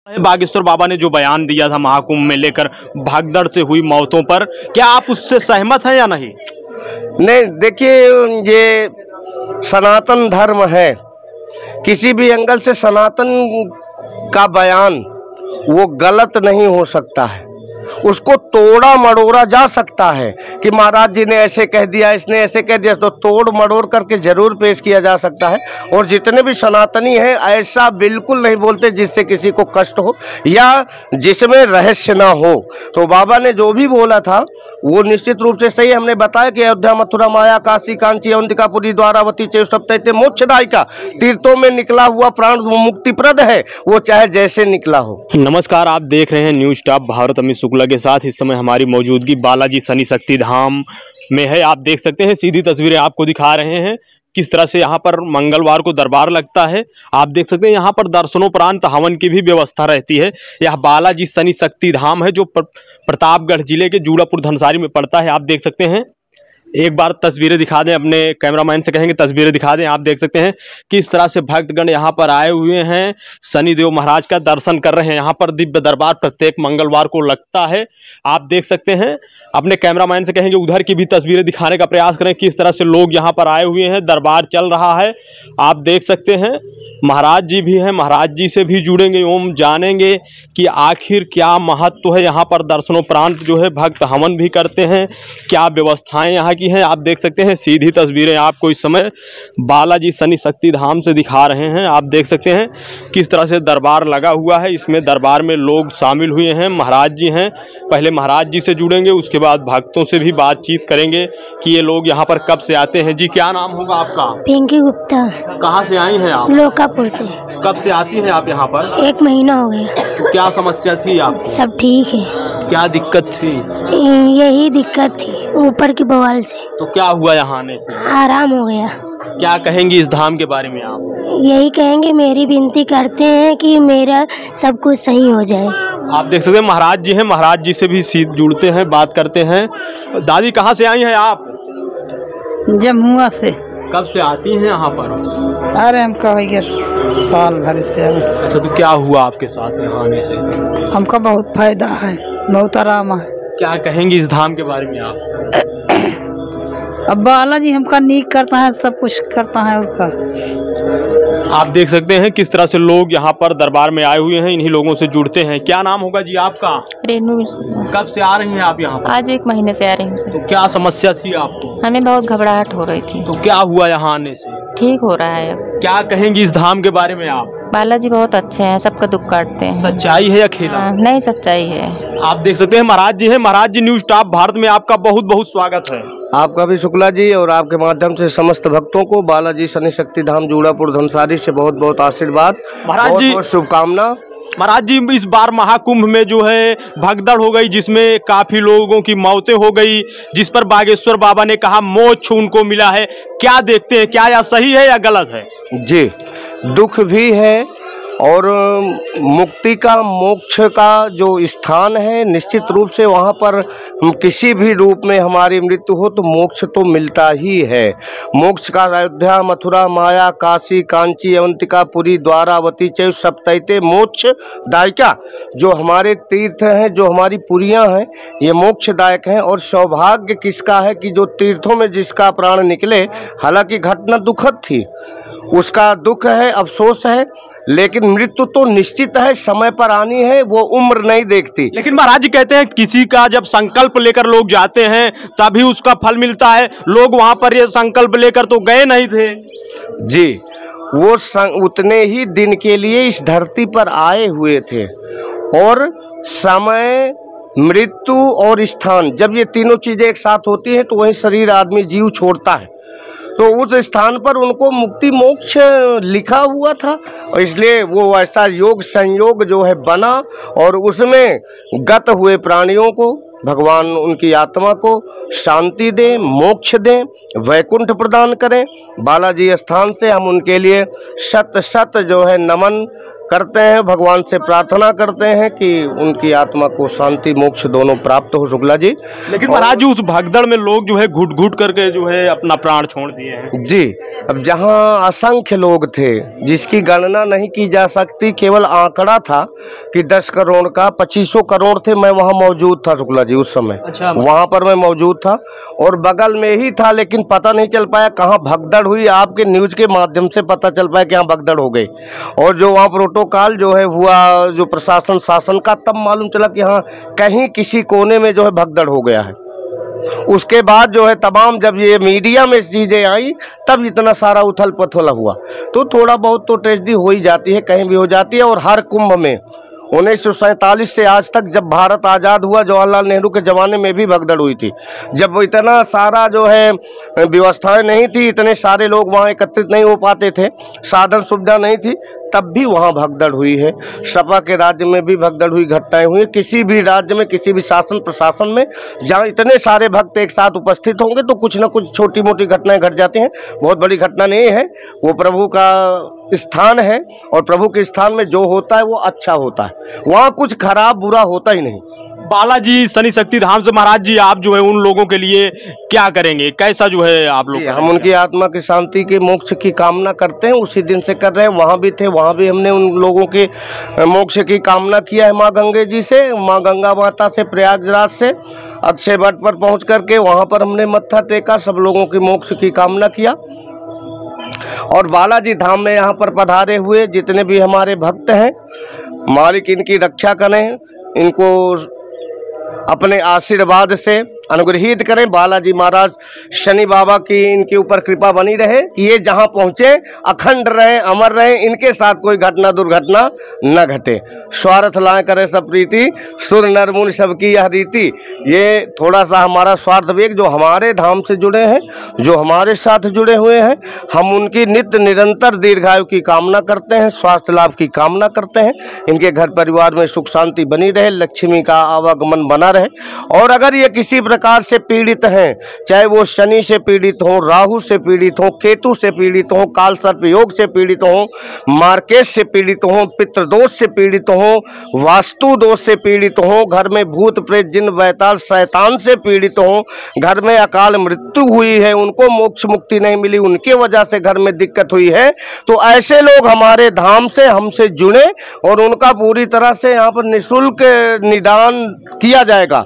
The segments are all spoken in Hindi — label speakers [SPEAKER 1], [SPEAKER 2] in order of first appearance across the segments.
[SPEAKER 1] बागेश्वर बाबा ने जो बयान दिया था महाकुंभ में लेकर भागदड़ से हुई मौतों पर, क्या आप उससे सहमत हैं या नहीं?
[SPEAKER 2] नहीं, देखिए, ये सनातन धर्म है। किसी भी एंगल से सनातन का बयान वो गलत नहीं हो सकता है। उसको तोड़ा मड़ोड़ा जा सकता है कि महाराज जी ने ऐसे कह दिया, इसने ऐसे कह दिया, तो तोड़ मड़ोड़ करके जरूर पेश किया जा सकता है। और जितने भी सनातनी हैं ऐसा बिल्कुल नहीं बोलते जिससे किसी को कष्ट हो या जिसमें रहस्य ना हो। तो बाबा ने जो भी बोला था वो निश्चित रूप से सही। हमने बताया कि अयोध्या, मथुरा, माया, काशी, कांची, अवंतिकापुरी, द्वारावती, चेयसप्तैते मोक्षदायिका तीर्थों में निकला हुआ प्राण मुक्तिप्रद है, वो चाहे जैसे निकला हो।
[SPEAKER 1] नमस्कार, आप देख रहे हैं न्यूज टॉप भारत। अमित शुक्ला के साथ इस समय हमारी मौजूदगी बालाजी शनि शक्ति धाम में है। आप देख सकते हैं, सीधी तस्वीरें आपको दिखा रहे हैं किस तरह से यहाँ पर मंगलवार को दरबार लगता है। आप देख सकते हैं यहाँ पर दर्शनोपरांत हवन की भी व्यवस्था रहती है। यह बालाजी शनि शक्ति धाम है जो प्रतापगढ़ जिले के जूड़ापुर धनसारी में पड़ता है। आप देख सकते हैं, एक बार तस्वीरें दिखा दें, अपने कैमरामैन से कहेंगे तस्वीरें दिखा दें। आप देख सकते हैं किस तरह से भक्तगण यहाँ पर आए हुए हैं, शनिदेव महाराज का दर्शन कर रहे हैं। यहाँ पर दिव्य दरबार प्रत्येक मंगलवार को लगता है। आप देख सकते हैं, अपने कैमरामैन से कहेंगे उधर की भी तस्वीरें दिखाने का प्रयास करें किस तरह से लोग यहाँ पर आए हुए हैं, दरबार चल रहा है। आप देख सकते हैं महाराज जी भी हैं, महाराज जी से भी जुड़ेंगे, ओम जानेंगे कि आखिर क्या महत्व है। यहाँ पर दर्शनोपरांत जो है भक्त हवन भी करते हैं, क्या व्यवस्थाएं यहाँ की हैं। आप देख सकते हैं, सीधी तस्वीरें आपको इस समय बालाजी शनि शक्ति धाम से दिखा रहे हैं। आप देख सकते हैं किस तरह से दरबार लगा हुआ है, इसमें दरबार में लोग शामिल हुए हैं, महाराज जी हैं। पहले महाराज जी से जुड़ेंगे, उसके बाद भक्तों से भी बातचीत करेंगे कि ये लोग यहाँ पर कब से आते हैं। जी, क्या नाम होगा आपका?
[SPEAKER 3] पिंकी गुप्ता।
[SPEAKER 1] कहाँ से आई हैं आप?
[SPEAKER 3] लोकापुर से।
[SPEAKER 1] कब से आती हैं आप यहाँ पर?
[SPEAKER 3] 1 महीना हो गया।
[SPEAKER 1] तो क्या समस्या थी आप?
[SPEAKER 3] सब ठीक है।
[SPEAKER 1] क्या दिक्कत थी?
[SPEAKER 3] यही दिक्कत थी, ऊपर की बवाल से।
[SPEAKER 1] तो क्या हुआ यहाँ आने से?
[SPEAKER 3] आराम हो गया।
[SPEAKER 1] क्या कहेंगी इस धाम के बारे में आप?
[SPEAKER 3] यही कहेंगे, मेरी विनती करते हैं कि मेरा सब कुछ सही हो जाए।
[SPEAKER 1] आप देख सकते हैं महाराज जी हैं, महाराज जी से भी सीध जुड़ते हैं, बात करते हैं। दादी, कहाँ से आई हैं आप?
[SPEAKER 4] जमुआ से।
[SPEAKER 1] कब से आती हैं यहाँ पर?
[SPEAKER 4] अरे हम कहेंगे साल भर से।
[SPEAKER 1] अच्छा, तो क्या हुआ आपके साथ यहाँ आने से?
[SPEAKER 4] हमको बहुत फायदा है, बहुत आराम है।
[SPEAKER 1] क्या कहेंगी इस धाम के बारे में आप?
[SPEAKER 4] अब बालाजी हमका नीक करता है, सब कुछ करता है उसका।
[SPEAKER 1] आप देख सकते हैं किस तरह से लोग यहाँ पर दरबार में आए हुए हैं, इन्हीं लोगों से जुड़ते हैं। क्या नाम होगा जी आपका?
[SPEAKER 5] रेनू।
[SPEAKER 1] कब से आ रही हैं आप यहाँ पर?
[SPEAKER 5] आज 1 महीने से आ रही हूँ।
[SPEAKER 1] तो क्या समस्या थी आपको?
[SPEAKER 5] हमें बहुत घबराहट हो रही थी।
[SPEAKER 1] तो क्या हुआ यहाँ आने से?
[SPEAKER 5] ठीक हो रहा है अब।
[SPEAKER 1] क्या कहेंगी इस धाम के बारे में आप?
[SPEAKER 5] बालाजी बहुत अच्छे हैं, सबका दुख काटते हैं।
[SPEAKER 1] सच्चाई है या खेला?
[SPEAKER 5] नहीं, सच्चाई है।
[SPEAKER 1] आप देख सकते हैं महाराज जी हैं। महाराज जी, न्यूज टॉप भारत में आपका बहुत बहुत स्वागत है।
[SPEAKER 2] आपका भी शुक्ला जी, और आपके माध्यम से समस्त भक्तों को बालाजी शनि शक्ति धाम जूड़ापुर धनसारी से बहुत बहुत आशीर्वाद,
[SPEAKER 1] महाराज जी,
[SPEAKER 2] बहुत शुभकामना।
[SPEAKER 1] महाराज जी, इस बार महाकुंभ में जो है भगदड़ हो गई, जिसमें काफी लोगों की मौतें हो गई, जिस पर बागेश्वर बाबा ने कहा मोक्ष उनको मिला है। क्या देखते हैं, क्या यह सही है या गलत है?
[SPEAKER 2] जी, दुख भी है और मुक्ति का, मोक्ष का जो स्थान है, निश्चित रूप से वहाँ पर किसी भी रूप में हमारी मृत्यु हो तो मोक्ष तो मिलता ही है। मोक्ष का अयोध्या, मथुरा, माया, काशी, कांची, अवंतिकापुरी, द्वारावती, चेयसप्तैते मोक्षदायिका जो हमारे तीर्थ हैं, जो हमारी पुरियाँ हैं, ये मोक्षदायक हैं। और सौभाग्य किसका है कि जो तीर्थों में जिसका प्राण निकले। हालांकि घटना दुखद थी, उसका दुख है, अफसोस है, लेकिन मृत्यु तो निश्चित है, समय पर आनी है, वो उम्र नहीं देखती।
[SPEAKER 1] लेकिन महाराज जी कहते हैं किसी का जब संकल्प लेकर लोग जाते हैं तभी उसका फल मिलता है। लोग वहां पर ये संकल्प लेकर तो गए नहीं थे।
[SPEAKER 2] जी, वो उतने ही दिन के लिए इस धरती पर आए हुए थे, और समय, मृत्यु और स्थान, जब ये तीनों चीजें एक साथ होती हैं तो वही शरीर आदमी जीव छोड़ता है। तो उस स्थान पर उनको मुक्ति मोक्ष लिखा हुआ था, और इसलिए वो ऐसा योग संयोग जो है बना, और उसमें गत हुए प्राणियों को भगवान उनकी आत्मा को शांति दें, मोक्ष दें, वैकुंठ प्रदान करें। बालाजी स्थान से हम उनके लिए शत शत जो है नमन करते हैं, भगवान से प्रार्थना करते हैं कि उनकी आत्मा को शांति मोक्ष दोनों प्राप्त हो शुक्ला जी।
[SPEAKER 1] लेकिन महाराज जी उस भगदड़ में लोग जो है घुट घुट करके जो है अपना प्राण छोड़ दिए हैं।
[SPEAKER 2] जी, अब जहाँ असंख्य लोग थे जिसकी गणना नहीं की जा सकती, केवल आंकड़ा था कि 10 करोड़ का 2500 करोड़ थे। मैं वहाँ मौजूद था शुक्ला जी उस समय।
[SPEAKER 1] अच्छा।
[SPEAKER 2] वहाँ पर मैं मौजूद था और बगल में ही था, लेकिन पता नहीं चल पाया कहाँ भगदड़ हुई। आपके न्यूज के माध्यम से पता चल पाया कि यहाँ भगदड़ हो गई, और जो वहाँ प्रोटोकॉल जो है हुआ जो प्रशासन शासन का, तब मालूम चला कि हाँ कहीं किसी कोने में जो है भगदड़ हो गया है। उसके बाद जो है तमाम जब ये मीडिया में चीज़ें आई तब इतना सारा उथल पुथल हुआ। तो थोड़ा बहुत तो ट्रेजेडी हो ही जाती है, कहीं भी हो जाती है। और हर कुंभ में 1947 से आज तक जब भारत आज़ाद हुआ, जवाहरलाल नेहरू के ज़माने में भी भगदड़ हुई थी। जब वो इतना सारा जो है व्यवस्थाएं नहीं थी, इतने सारे लोग वहाँ एकत्रित नहीं हो पाते थे, साधन सुविधा नहीं थी, तब भी वहाँ भगदड़ हुई है। सपा के राज्य में भी भगदड़ हुई, घटनाएं हुई। किसी भी राज्य में, किसी भी शासन प्रशासन में जहाँ इतने सारे भक्त एक साथ उपस्थित होंगे तो कुछ ना कुछ छोटी मोटी घटनाएं घट जाती हैं। बहुत बड़ी घटना नहीं है, वो प्रभु का स्थान है और प्रभु के स्थान में जो होता है वो अच्छा होता है, वहाँ कुछ खराब बुरा होता ही नहीं।
[SPEAKER 1] बालाजी शनि शक्ति धाम से महाराज जी आप जो है उन लोगों के लिए क्या करेंगे, कैसा जो है आप लोग?
[SPEAKER 2] हम उनकी आत्मा की शांति के मोक्ष की कामना करते हैं, उसी दिन से कर रहे हैं। वहाँ भी थे, वहाँ भी हमने उन लोगों के मोक्ष की कामना किया है माँ गंगे जी से, माँ गंगा माता से, प्रयागराज से अक्षय वट पर पहुँच करके वहाँ पर हमने मत्था टेका, सब लोगों की मोक्ष की कामना किया। और बालाजी धाम में यहाँ पर पधारे हुए जितने भी हमारे भक्त हैं, मालिक इनकी रक्षा करें, इनको अपने आशीर्वाद से अनुग्रहित करें। बालाजी महाराज शनि बाबा की इनके ऊपर कृपा बनी रहे कि ये जहां पहुंचे अखंड रहे, अमर रहे, इनके साथ कोई घटना दुर्घटना न घटे। स्वार्थ लाए करे सब प्रीति, सुर नर मुनि सबकी यह रीति। ये थोड़ा सा हमारा स्वार्थ विवेक जो हमारे धाम से जुड़े हैं, जो हमारे साथ जुड़े हुए हैं, हम उनकी नित्य निरंतर दीर्घायु की कामना करते हैं, स्वास्थ्य लाभ की कामना करते हैं। इनके घर परिवार में सुख शांति बनी रहे, लक्ष्मी का आवागमन बना रहे। और अगर ये किसी प्रकार से पीड़ित हैं, चाहे वो शनि से पीड़ित हो, राहु से पीड़ित हो, केतु से पीड़ित हो, काल सर्प योग से पीड़ित हो, मार्केश से पीड़ित हो, पितृदोष से पीड़ित हो, वास्तु दोष से पीड़ित हो, घर में भूत प्रेत जिन वैताल शैतान से पीड़ित हो, घर में अकाल मृत्यु हुई है, उनको मोक्ष मुक्ति नहीं मिली, उनके वजह से घर में दिक्कत हुई है, तो ऐसे लोग हमारे धाम से हमसे जुड़े और उनका पूरी तरह से यहाँ पर निःशुल्क निदान किया जाएगा।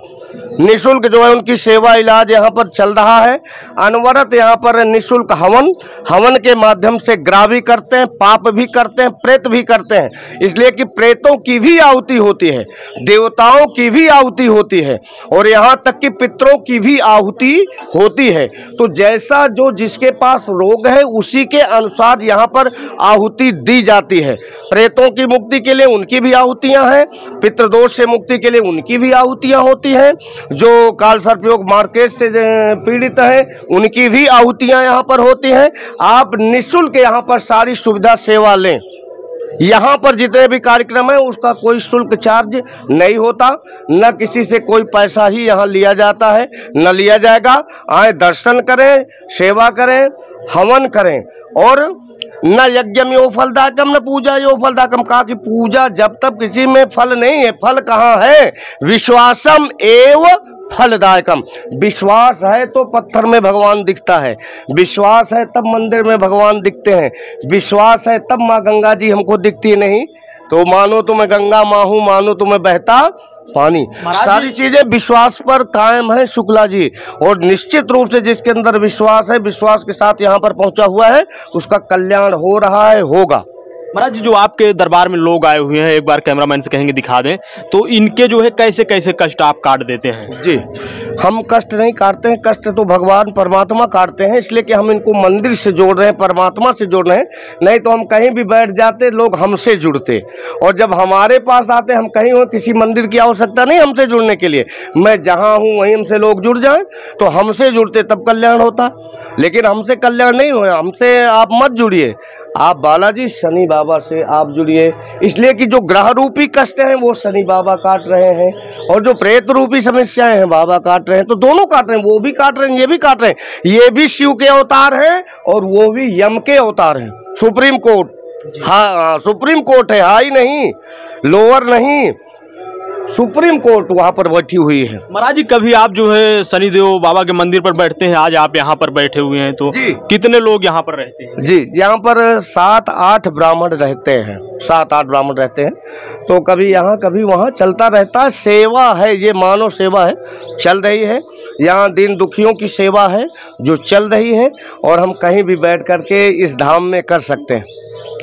[SPEAKER 2] निःशुल्क जो है उनकी सेवा इलाज यहाँ पर चल रहा है। अनवरत यहाँ पर निःशुल्क हवन के माध्यम से ग्रावी करते हैं, पाप भी करते हैं, प्रेत भी करते हैं। इसलिए कि प्रेतों की भी आहुति होती है, देवताओं की भी आहुति होती है और यहाँ तक कि पितरों की भी आहुति होती है। तो जैसा जो जिसके पास रोग है उसी के अनुसार यहाँ पर आहुति दी जाती है। प्रेतों की मुक्ति के लिए उनकी भी आहुतियाँ हैं, पितृदोष से मुक्ति के लिए उनकी भी आहुतियाँ होती हैं, जो काल सर्पयोग मार्केट से पीड़ित है उनकी भी आहुतियां यहाँ पर होती हैं। आप निःशुल्क यहाँ पर सारी सुविधा सेवा लें। यहाँ पर जितने भी कार्यक्रम है उसका कोई शुल्क चार्ज नहीं होता, न किसी से कोई पैसा ही यहाँ लिया जाता है, न लिया जाएगा। आए दर्शन करें, सेवा करें, हवन करें। और न यज्ञम यो फलदायकम न पूजा यो फलदायकम, कहा कि पूजा जब तक किसी में फल नहीं है, फल कहाँ है? विश्वासम एव फलदायकम। विश्वास है तो पत्थर में भगवान दिखता है, विश्वास है तब मंदिर में भगवान दिखते हैं, विश्वास है तब माँ गंगा जी हमको दिखती नहीं। तो मानो तो मैं गंगा माँ हूँ, मानो तो मैं बहता पानी। सारी चीजें विश्वास पर कायम है शुक्ला जी। और निश्चित रूप से जिसके अंदर विश्वास है, विश्वास के साथ यहाँ पर पहुंचा हुआ है, उसका कल्याण हो रहा है, होगा।
[SPEAKER 1] महाराज जी जो आपके दरबार में लोग आए हुए हैं, एक बार कैमरामैन से कहेंगे दिखा दें, तो इनके जो है कैसे कैसे कष्ट आप काट देते हैं?
[SPEAKER 2] जी, हम कष्ट नहीं काटते हैं, कष्ट तो भगवान परमात्मा काटते हैं, इसलिए कि हम इनको मंदिर से जोड़ रहे हैं, परमात्मा से जोड़ रहे हैं। नहीं तो हम कहीं भी बैठ जाते, लोग हमसे जुड़ते। और जब हमारे पास आते, हम कहीं हो, किसी मंदिर की आवश्यकता नहीं हमसे जुड़ने के लिए। मैं जहाँ हूँ वहीं हमसे लोग जुड़ जाएं, तो हमसे जुड़ते तब कल्याण होता। लेकिन हमसे कल्याण नहीं हुआ, हमसे आप मत जुड़िए, आप बालाजी शनि बाबा से आप जुड़िए। इसलिए कि जो ग्रह रूपी कष्ट हैं वो शनि बाबा काट रहे हैं, और जो प्रेत रूपी समस्याएं हैं बाबा काट रहे हैं। तो दोनों काट रहे हैं, वो भी काट रहे हैं, ये भी काट रहे हैं। ये भी शिव के अवतार हैं और वो भी यम के अवतार हैं। सुप्रीम कोर्ट हाँ, सुप्रीम कोर्ट है, हाई नहीं, लोअर नहीं, सुप्रीम कोर्ट वहाँ पर बैठी हुई है।
[SPEAKER 1] महाराज जी कभी आप जो है शनिदेव बाबा के मंदिर पर बैठते हैं, आज आप यहाँ पर बैठे हुए हैं, तो
[SPEAKER 2] जी।
[SPEAKER 1] कितने लोग यहाँ पर रहते हैं?
[SPEAKER 2] जी, यहाँ पर 7-8 ब्राह्मण रहते हैं, 7-8 ब्राह्मण रहते हैं। तो कभी यहाँ कभी वहाँ चलता रहता है। सेवा है, ये मानव सेवा है, चल रही है। यहाँ दीन दुखियों की सेवा है जो चल रही है, और हम कहीं भी बैठ करके इस धाम में कर सकते हैं।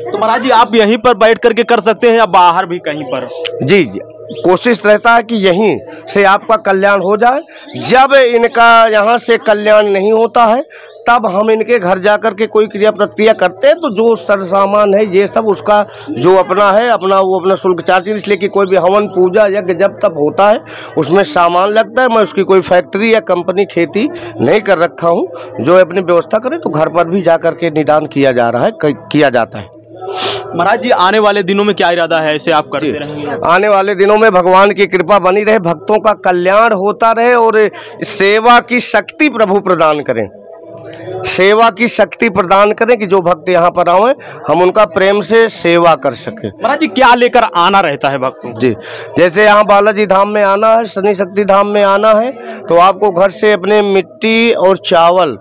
[SPEAKER 1] तो महाराज जी आप यहीं पर बैठ करके कर सकते हैं या बाहर भी कहीं पर?
[SPEAKER 2] जी जी, कोशिश रहता है कि यहीं से आपका कल्याण हो जाए। जब इनका यहाँ से कल्याण नहीं होता है तब हम इनके घर जाकर के कोई क्रिया प्रतिक्रिया करते हैं। तो जो सर सामान है ये सब उसका जो अपना है वो अपना शुल्क चार्ज, इसलिए कि कोई भी हवन पूजा यज्ञ जब तब होता है उसमें सामान लगता है। मैं उसकी कोई फैक्ट्री या कंपनी खेती नहीं कर रखा हूँ। जो अपनी व्यवस्था करे तो घर पर भी जा कर के निदान किया जा रहा है, किया जाता है।
[SPEAKER 1] महाराज जी आने वाले दिनों में क्या इरादा है, ऐसे आप करते रहेंगे?
[SPEAKER 2] आने वाले दिनों में भगवान की कृपा बनी रहे, भक्तों का कल्याण होता रहे और सेवा की शक्ति प्रभु प्रदान करें, सेवा की शक्ति प्रदान करें कि जो भक्त यहाँ पर आए हम उनका प्रेम से सेवा कर सकें।
[SPEAKER 1] महाराज जी क्या लेकर आना रहता है भक्तों?
[SPEAKER 2] जी, जैसे यहाँ बालाजी धाम में आना है, शनि शक्ति धाम में आना है, तो आपको घर से अपने मिट्टी और चावल,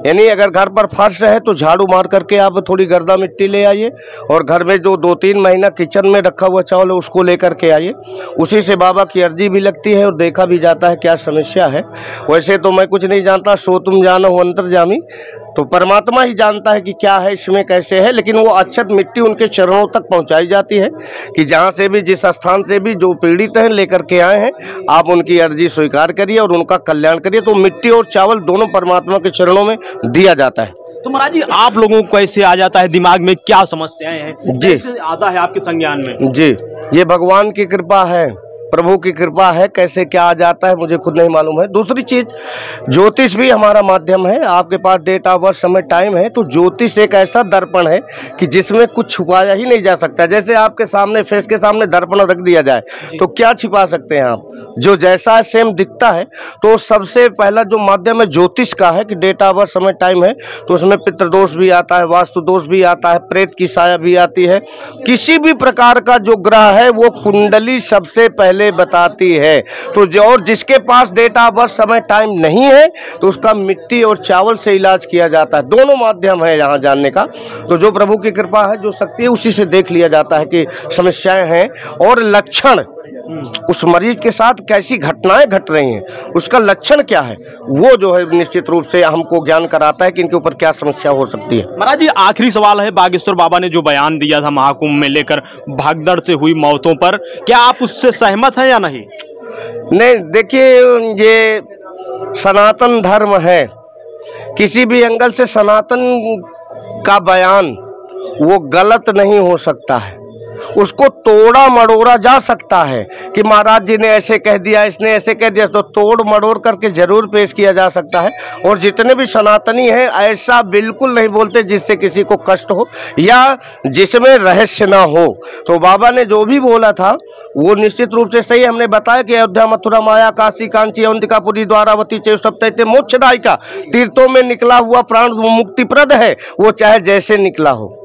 [SPEAKER 2] यानी अगर घर पर फर्श है तो झाड़ू मार करके आप थोड़ी गर्दा मिट्टी ले आइए, और घर में जो 2-3 महीना किचन में रखा हुआ चावल है उसको लेकर के आइए। उसी से बाबा की अर्जी भी लगती है और देखा भी जाता है क्या समस्या है। वैसे तो मैं कुछ नहीं जानता, सो तुम जानो अंतर्यामी, तो परमात्मा ही जानता है कि क्या है इसमें कैसे है। लेकिन वो अक्षत मिट्टी उनके चरणों तक पहुंचाई जाती है कि जहाँ से भी, जिस स्थान से भी जो पीड़ित हैं लेकर के आए हैं, आप उनकी अर्जी स्वीकार करिए और उनका कल्याण करिए। तो मिट्टी और चावल दोनों परमात्मा के चरणों में दिया जाता है।
[SPEAKER 1] तो महाराज जी आप लोगों को कैसे आ जाता है दिमाग में, क्या समस्याएं हैं,
[SPEAKER 2] जी,
[SPEAKER 1] कैसे आता है आपके संज्ञान में?
[SPEAKER 2] जी, ये भगवान की कृपा है, प्रभु की कृपा है। कैसे क्या आ जाता है मुझे खुद नहीं मालूम है। दूसरी चीज, ज्योतिष भी हमारा माध्यम है। आपके पास डेट ऑफ बर्थ, समय, टाइम है, तो ज्योतिष एक ऐसा दर्पण है कि जिसमें कुछ छुपाया ही नहीं जा सकता। जैसे आपके सामने, फेस के सामने दर्पण रख दिया जाए तो क्या छिपा सकते हैं आप? जो जैसा है सेम दिखता है। तो सबसे पहला जो माध्यम है ज्योतिष का है कि डेट ऑफ बर्थ, समय, टाइम है, तो उसमें पितृदोष भी आता है, वास्तु दोष भी आता है, प्रेत की साया भी आती है। किसी भी प्रकार का जो ग्रह है वो कुंडली सबसे पहले बताती है। तो जो, और जिसके पास डेट ऑफ बर्थ, समय, टाइम नहीं है तो उसका मिट्टी और चावल से इलाज किया जाता है। दोनों माध्यम है यहाँ जानने का। तो जो प्रभु की कृपा है, जो शक्ति है, उसी से देख लिया जाता है कि समस्याएं हैं और लक्षण, उस मरीज के साथ कैसी घटनाएं घट रही हैं, उसका लक्षण क्या है, वो जो है निश्चित रूप से हमको ज्ञान कराता है कि इनके ऊपर क्या समस्या हो सकती है।
[SPEAKER 1] महाराज जी आखिरी सवाल है, बागेश्वर बाबा ने जो बयान दिया था महाकुंभ में लेकर भागदड़ से हुई मौतों पर, क्या आप उससे सहमत हैं या नहीं?
[SPEAKER 2] नहीं, देखिए, ये सनातन धर्म है। किसी भी एंगल से सनातन का बयान वो गलत नहीं हो सकता है। उसको तोड़ा मड़ोड़ा जा सकता है कि महाराज जी ने ऐसे कह दिया, इसने ऐसे कह दिया, तो तोड़ मड़ोड़ करके जरूर पेश किया जा सकता है। और जितने भी सनातनी हैं ऐसा बिल्कुल नहीं बोलते जिससे किसी को कष्ट हो या जिसमें रहस्य ना हो। तो बाबा ने जो भी बोला था वो निश्चित रूप से सही। हमने बताया कि अयोध्या, मथुरा, माया, काशी, कांची, अवंतिकापुरी, द्वारावती, चेष्टप्तैते, मोक्षदायिका तीर्थों में निकला हुआ प्राण मुक्तिप्रद है, वो चाहे जैसे निकला हो।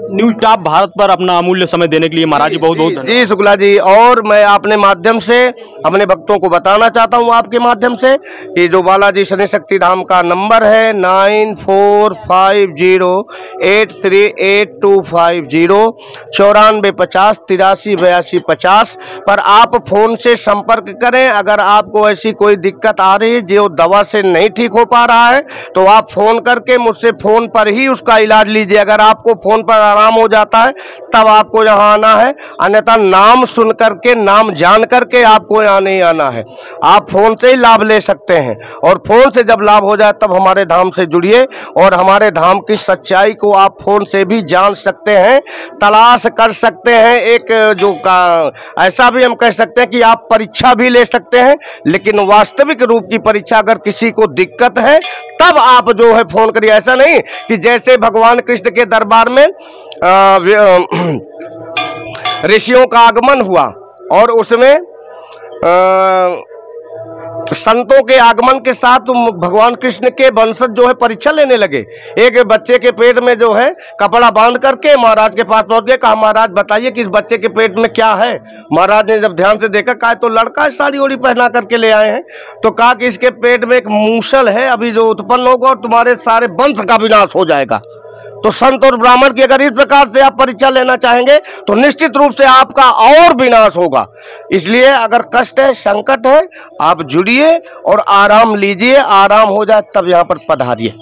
[SPEAKER 1] न्यूज टॉप भारत पर अपना अमूल्य समय देने के लिए महाराज जी बहुत बहुत धन्यवाद।
[SPEAKER 2] जी शुक्ला जी, और मैं अपने माध्यम से अपने भक्तों को बताना चाहता हूँ आपके माध्यम से कि जो बालाजी शनि शक्ति धाम का नंबर है 9450838250 9450838250 पर आप फोन से संपर्क करें। अगर आपको ऐसी कोई दिक्कत आ रही है जो दवा से नहीं ठीक हो पा रहा है तो आप फोन करके मुझसे फोन पर ही उसका इलाज लीजिए। अगर आपको फोन पर आराम हो जाता है तब आपको यहाँ आना है, अन्यथा नाम सुन करके, नाम जान करके आपको यहाँ नहीं आना है। आप फोन से ही लाभ ले सकते हैं और फोन से जब लाभ हो जाए तब हमारे धाम से जुड़िए और हमारे धाम की सच्चाई को आप फोन से भी जान सकते हैं, तलाश कर सकते हैं। एक जो ऐसा भी हम कह सकते हैं कि आप परीक्षा भी ले सकते हैं, लेकिन वास्तविक रूप की परीक्षा अगर किसी को दिक्कत है तब आप जो है फोन करिए। ऐसा नहीं कि जैसे भगवान कृष्ण के दरबार में ऋषियों का आगमन हुआ और उसमें संतों के आगमन के साथ भगवान कृष्ण के वंशज जो है परीक्षा लेने लगे। एक बच्चे के पेट में जो है कपड़ा बांध करके महाराज के पास पहुंच गए। कहा महाराज बताइए कि इस बच्चे के पेट में क्या है। महाराज ने जब ध्यान से देखा, कहा तो लड़का है, साड़ी ओड़ी पहना करके ले आए हैं। तो कहा कि इसके पेट में एक मूसल है, अभी जो उत्पन्न होगा और तुम्हारे सारे वंश का विनाश हो जाएगा। तो संत और ब्राह्मण की अगर इस प्रकार से आप परीक्षा लेना चाहेंगे तो निश्चित रूप से आपका और विनाश होगा। इसलिए अगर कष्ट है, संकट है, आप जुड़िए और आराम लीजिए, आराम हो जाए तब यहाँ पर पधारिए।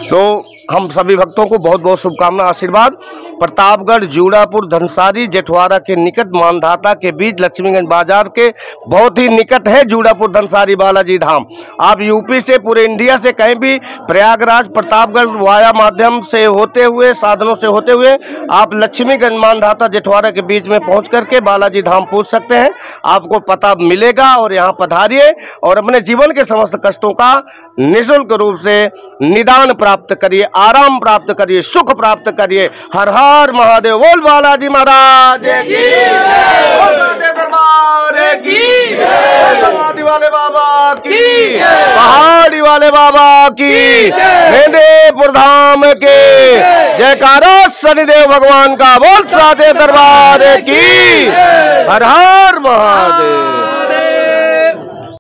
[SPEAKER 2] तो हम सभी भक्तों को बहुत बहुत शुभकामना, आशीर्वाद। प्रतापगढ़, जूड़ापुर, धनसारी, जेठवाड़ा के निकट, मानधाता के बीच, लक्ष्मीगंज बाजार के बहुत ही निकट है जूड़ापुर धनसारी बालाजी धाम। आप यूपी से, पूरे इंडिया से कहीं भी प्रयागराज, प्रतापगढ़ वाया माध्यम से होते हुए, साधनों से होते हुए आप लक्ष्मीगंज, मानधाता, जेठवाड़ा के बीच में पहुंच करके बालाजी धाम पूछ सकते हैं। आपको पता मिलेगा और यहाँ पधारिए और अपने जीवन के समस्त कष्टों का निःशुल्क रूप से निदान प्राप्त करिए, आराम प्राप्त करिए, सुख प्राप्त करिए। हर हर महादेव। बोल बालाजी महाराज की जय, दरबार की जय, समाधि वाले बाबा की जय, पहाड़ी वाले बाबा की जय, मेंदेपुर धाम के जयकारा शनिदेव भगवान का। बोल साधे दरबार की हर हर महादेव।